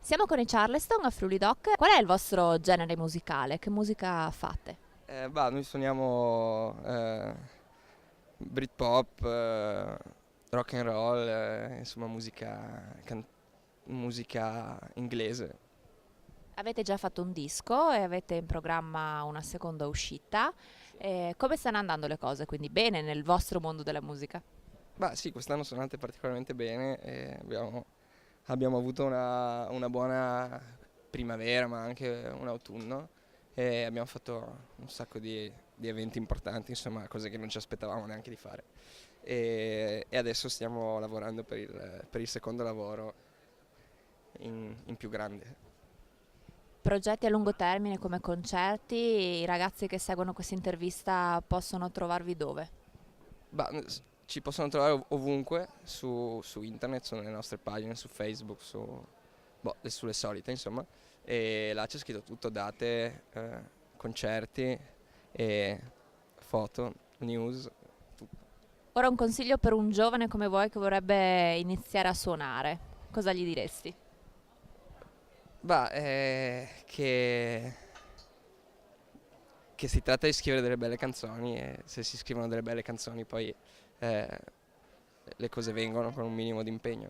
Siamo con i Charleston a Friuli Doc. Qual è il vostro genere musicale? Che musica fate? Noi suoniamo Britpop, rock and roll, insomma musica inglese. Avete già fatto un disco e avete in programma una seconda uscita. Come stanno andando le cose? Quindi bene nel vostro mondo della musica? Bah sì, quest'anno sono andate particolarmente bene e abbiamo avuto una buona primavera ma anche un autunno e abbiamo fatto un sacco di eventi importanti, insomma cose che non ci aspettavamo neanche di fare. E adesso stiamo lavorando per il secondo lavoro in più grande. Progetti a lungo termine come concerti, i ragazzi che seguono questa intervista possono trovarvi dove? Ci possono trovare ovunque su internet, sulle nostre pagine, su Facebook, sulle solite insomma, e là c'è scritto tutto, date, concerti e foto, news. Ora un consiglio per un giovane come voi che vorrebbe iniziare a suonare, cosa gli diresti? Bah, che si tratta di scrivere delle belle canzoni e se si scrivono delle belle canzoni poi le cose vengono con un minimo di impegno.